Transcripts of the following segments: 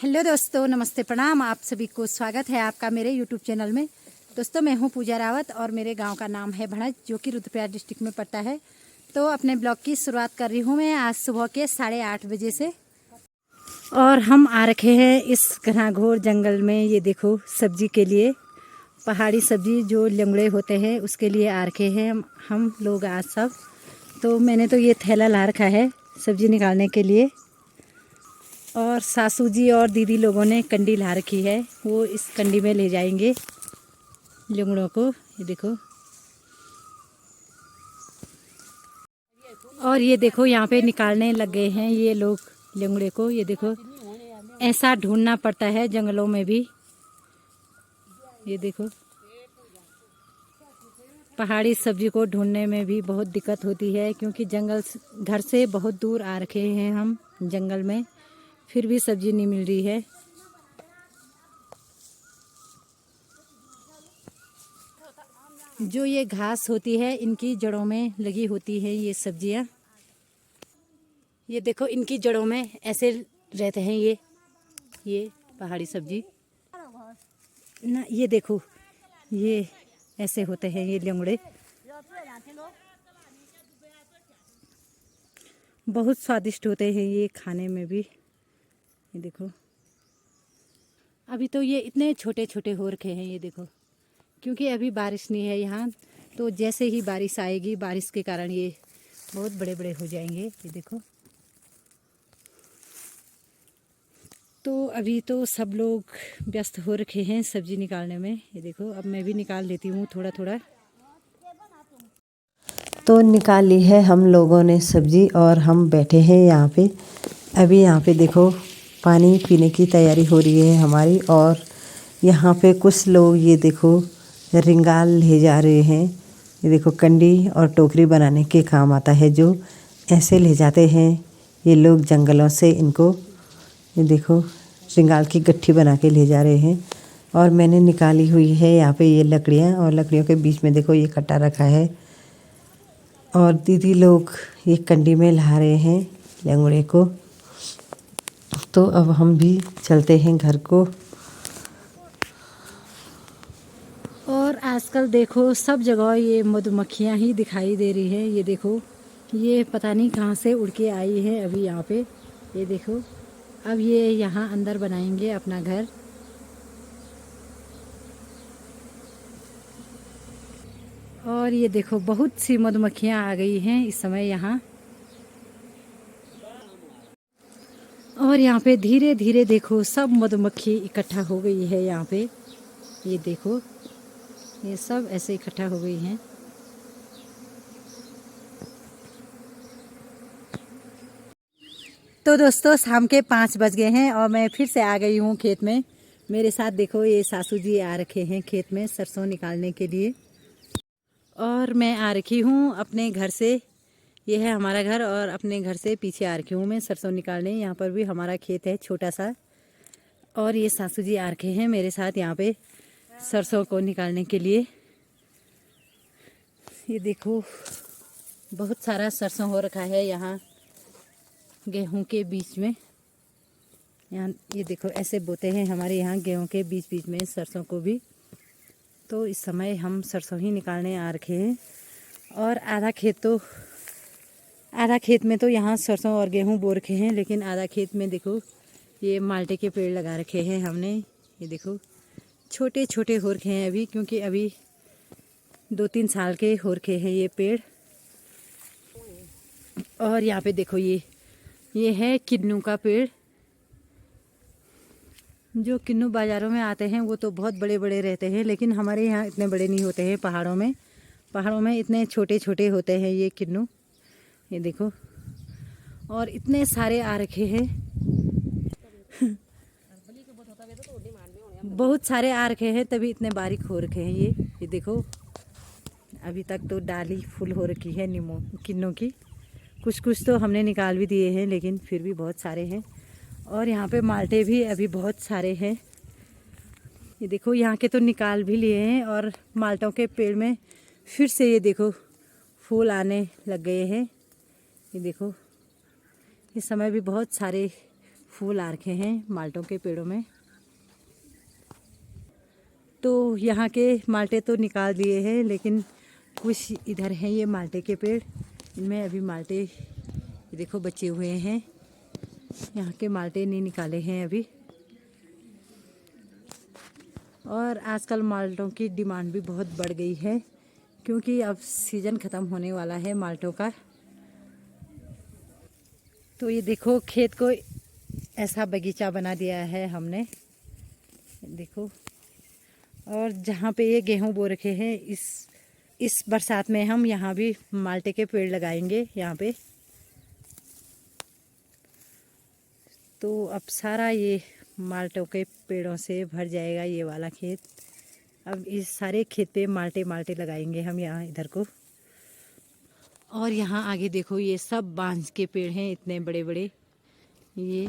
Hello दोस्तों, नमस्ते, प्रणाम। आप सभी को स्वागत है आपका मेरे यूट्यूब चैनल में। दोस्तों, मैं हूं पूजा रावत और मेरे गांव का नाम है भड़ज, जो कि रुद्रप्रयाग डिस्ट्रिक्ट में पड़ता है। तो अपने ब्लॉग की शुरुआत कर रही हूं मैं आज सुबह के 8:30 बजे से। और हम आ रखे हैं इस घनाघोर जंगल में। ये देखो, सब्जी के लिए, पहाड़ी सब्जी जो लंगड़े होते हैं उसके लिए आ रखे हैं हम लोग आज सब। तो मैंने तो ये थैला ला रखा है सब्जी निकालने के लिए, और सासू जी और दीदी लोगों ने कंडी ला रखी है। वो इस कंडी में ले जाएंगे लंगड़ों को। ये देखो, और ये देखो यहाँ पे निकालने लग गए हैं ये लोग लंगड़े को। ये देखो, ऐसा ढूंढना पड़ता है जंगलों में भी। ये देखो, पहाड़ी सब्जी को ढूंढने में भी बहुत दिक्कत होती है, क्योंकि जंगल घर से बहुत दूर आ रखे हैं हम जंगल में, फिर भी सब्जी नहीं मिल रही है। जो ये घास होती है इनकी जड़ों में लगी होती है ये सब्जियां। ये देखो, इनकी जड़ों में ऐसे रहते हैं ये पहाड़ी सब्जी ना। ये देखो, ये ऐसे होते हैं ये लंगड़े। बहुत स्वादिष्ट होते हैं ये खाने में भी। ये देखो, अभी तो ये इतने छोटे छोटे हो रखे हैं। ये देखो, क्योंकि अभी बारिश नहीं है यहाँ, तो जैसे ही बारिश आएगी, बारिश के कारण ये बहुत बड़े बड़े हो जाएंगे। ये देखो, तो अभी तो सब लोग व्यस्त हो रखे हैं सब्जी निकालने में। ये देखो, अब मैं भी निकाल लेती हूँ थोड़ा थोड़ा। तो निकाल ली है हम लोगों ने सब्जी, और हम बैठे हैं यहाँ पे। अभी यहाँ पे देखो, पानी पीने की तैयारी हो रही है हमारी। और यहाँ पे कुछ लोग ये देखो रिंगाल ले जा रहे हैं। ये देखो, कंडी और टोकरी बनाने के काम आता है, जो ऐसे ले जाते हैं ये लोग जंगलों से इनको। ये देखो, रिंगाल की गट्ठी बना के ले जा रहे हैं। और मैंने निकाली हुई है यहाँ पे ये लकड़ियाँ, और लकड़ियों के बीच में देखो ये कट्टा रखा है। और दीदी लोग ये कंडी में ला रहे हैं लंगड़े को। तो अब हम भी चलते हैं घर को। और आजकल देखो सब जगह ये मधुमक्खियाँ ही दिखाई दे रही हैं। ये देखो, ये पता नहीं कहाँ से उड़ के आई है अभी यहाँ पे। ये देखो, अब ये यहाँ अंदर बनाएंगे अपना घर। और ये देखो, बहुत सी मधुमक्खियाँ आ गई हैं इस समय यहाँ। और यहाँ पे धीरे धीरे देखो सब मधुमक्खी इकट्ठा हो गई है यहाँ पे। ये देखो, ये सब ऐसे इकट्ठा हो गई हैं। तो दोस्तों, शाम के 5 बज गए हैं और मैं फिर से आ गई हूँ खेत में। मेरे साथ देखो, ये सासू जी आ रखे हैं खेत में सरसों निकालने के लिए। और मैं आ रखी हूँ अपने घर से। ये है हमारा घर, और अपने घर से पीछे आ रखी हूँ मैं सरसों निकालने। यहाँ पर भी हमारा खेत है छोटा सा। और ये सासू जी आ रखे हैं मेरे साथ यहाँ पे सरसों को निकालने के लिए। ये देखो, बहुत सारा सरसों हो रखा है यहाँ गेहूं के बीच में। यहाँ ये देखो, ऐसे बोते हैं हमारे यहाँ गेहूं के बीच बीच में सरसों को भी। तो इस समय हम सरसों ही निकालने आ रखे हैं। और आधा खेत में तो यहाँ सरसों और गेहूं बो रखे हैं, लेकिन आधा खेत में देखो ये माल्टे के पेड़ लगा रखे हैं हमने। ये देखो, छोटे छोटे हो रखे हैं अभी, क्योंकि अभी 2-3 साल के हो रखे हैं ये पेड़। और यहाँ पे देखो, ये है किन्नू का पेड़। जो किन्नू बाज़ारों में आते हैं वो तो बहुत बड़े बड़े रहते हैं, लेकिन हमारे यहाँ इतने बड़े नहीं होते हैं। पहाड़ों में इतने छोटे छोटे होते हैं ये किन्नू। ये देखो, और इतने सारे आ रखे हैं बहुत सारे आ रखे हैं, तभी इतने बारीक हो रखे हैं ये देखो, अभी तक तो डाली फुल हो रखी है किन्नू की। कुछ कुछ तो हमने निकाल भी दिए हैं, लेकिन फिर भी बहुत सारे हैं। और यहाँ पे माल्टे भी अभी बहुत सारे हैं। ये देखो, यहाँ के तो निकाल भी लिए हैं, और माल्टों के पेड़ में फिर से ये देखो फूल आने लग गए हैं। ये देखो, इस समय भी बहुत सारे फूल आ रखे हैं माल्टों के पेड़ों में। तो यहाँ के माल्टे तो निकाल दिए हैं, लेकिन कुछ इधर हैं ये माल्टे के पेड़, इनमें अभी माल्टे देखो बचे हुए हैं। यहाँ के माल्टे नहीं निकाले हैं अभी। और आजकल माल्टों की डिमांड भी बहुत बढ़ गई है, क्योंकि अब सीज़न ख़त्म होने वाला है माल्टों का। तो ये देखो खेत को ऐसा बगीचा बना दिया है हमने, देखो। और जहाँ पे ये गेहूँ बो रखे हैं, इस बरसात में हम यहाँ भी माल्टे के पेड़ लगाएंगे यहाँ पे। तो अब सारा ये माल्टों के पेड़ों से भर जाएगा ये वाला खेत। अब इस सारे खेत पे माल्टे माल्टे लगाएंगे हम यहाँ इधर को। और यहाँ आगे देखो ये सब बांस के पेड़ हैं, इतने बड़े बड़े ये।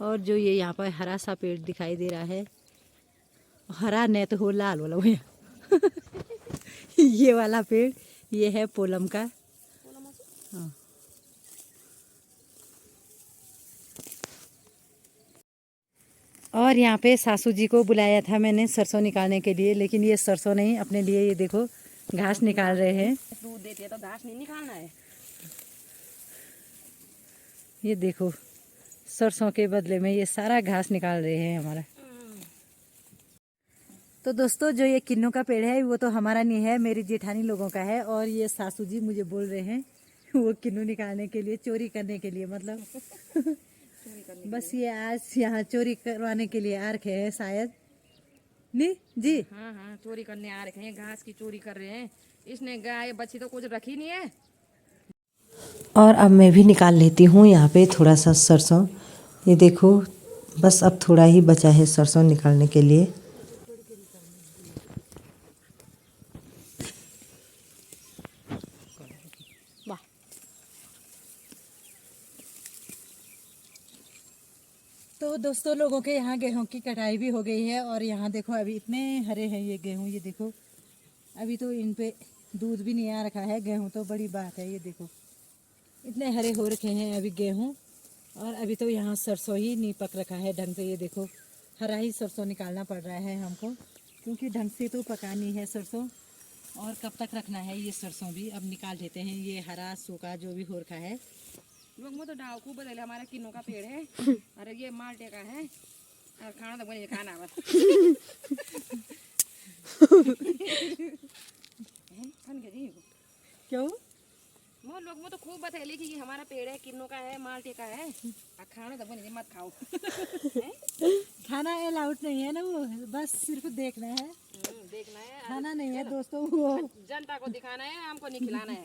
और जो ये यहाँ पर हरा सा पेड़ दिखाई दे रहा है, हरा नहीं तो हो लाल वाला भैया ये वाला पेड़ ये है पोलम का। हाँ। और यहाँ पे सासू जी को बुलाया था मैंने सरसों निकालने के लिए, लेकिन ये सरसों नहीं, अपने लिए ये देखो घास निकाल रहे हैं। दूध देती है तो घास नहीं निकालना है। ये देखो सरसों के बदले में ये सारा घास निकाल रहे हैं हमारा। तो दोस्तों जो ये किन्नू का पेड़ है वो तो हमारा नहीं है, मेरी जेठानी लोगों का है। और ये सासू जी मुझे बोल रहे हैं वो किन्नू निकालने के लिए, चोरी करने के लिए मतलब बस ये आज यहाँ चोरी करवाने के लिए आ रखे हैं शायद। नहीं जी, हाँ हाँ चोरी करने आ रखे हैं, घास की चोरी कर रहे हैं। इसने गाय बच्ची तो कुछ रखी नहीं है। और अब मैं भी निकाल लेती हूँ यहाँ पे थोड़ा सा सरसों। ये देखो बस अब थोड़ा ही बचा है सरसों निकालने के लिए। वाह, तो दोस्तों लोगों के यहाँ गेहूं की कटाई भी हो गई है। और यहाँ देखो अभी इतने हरे हैं ये गेहूं, ये देखो अभी तो इन पे दूध भी नहीं आ रखा है। गेहूं तो बड़ी बात है, ये देखो इतने हरे हो रखे हैं अभी गेहूं। और अभी तो यहाँ सरसों ही नहीं पक रखा है ढंग से, ये देखो हरा ही सरसों निकालना पड़ रहा है हमको, क्योंकि ढंग से तो पकानी है सरसों। और कब तक रखना है ये सरसों भी, अब निकाल देते हैं ये हरा सूखा जो भी हो रखा है। लोग वो तो डाव को बदले हमारा किन्नों का पेड़ है। अरे ये माल्टे का है और खाना तो बने खाना बस खन के जी क्यों? वो लोग वो तो खूब बतैली कि ये हमारा पेड़ है, किन्नों का है, माल्टे का है और खाना तो बने मत खाओ खाना अलाउड नहीं है ना, वो बस सिर्फ देखना है, देखना है, खाना नहीं है दोस्तों। वो जनता को दिखाना है, हमको नहीं खिलाना है।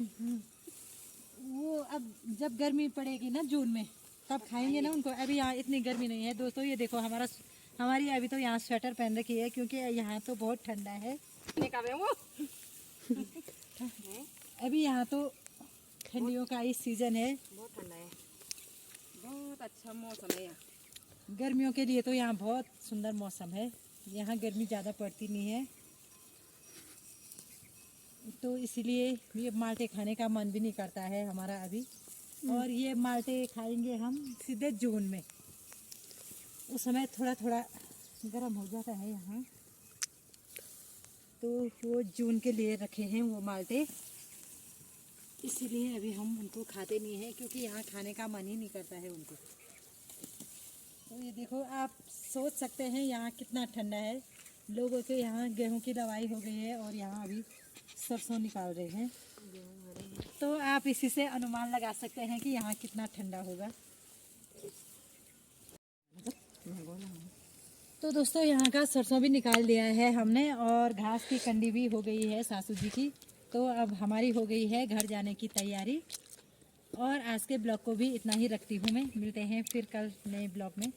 वो अब जब गर्मी पड़ेगी ना जून में तब खाएंगे ना उनको। अभी यहाँ इतनी गर्मी नहीं है दोस्तों, ये देखो हमारी अभी तो यहाँ स्वेटर पहन रखी है, क्योंकि यहाँ तो बहुत ठंडा है। निकाले वो अभी यहाँ तो ठंडियों का ही सीजन है, बहुत ठंडा है, बहुत अच्छा मौसम है यहाँ। गर्मियों के लिए तो यहाँ बहुत सुंदर मौसम है, यहाँ गर्मी ज़्यादा पड़ती नहीं है। तो इसलिए ये माल्टे खाने का मन भी नहीं करता है हमारा अभी। और ये माल्टे खाएंगे हम सीधे जून में, उस समय थोड़ा थोड़ा गर्म हो जाता है यहाँ। तो वो जून के लिए रखे हैं वो माल्टे, इसीलिए अभी हम उनको खाते नहीं हैं, क्योंकि यहाँ खाने का मन ही नहीं करता है उनको। तो ये देखो आप सोच सकते हैं यहाँ कितना ठंडा है। लोगों के यहाँ गेहूं की दवाई हो गई है और यहाँ अभी सरसों निकाल रहे हैं। तो आप इसी से अनुमान लगा सकते हैं कि यहाँ कितना ठंडा होगा। तो दोस्तों यहाँ का सरसों भी निकाल दिया है हमने, और घास की कंडी भी हो गई है सासू जी की। तो अब हमारी हो गई है घर जाने की तैयारी। और आज के ब्लॉग को भी इतना ही रखती हूँ मैं, मिलते हैं फिर कल नए ब्लॉग में।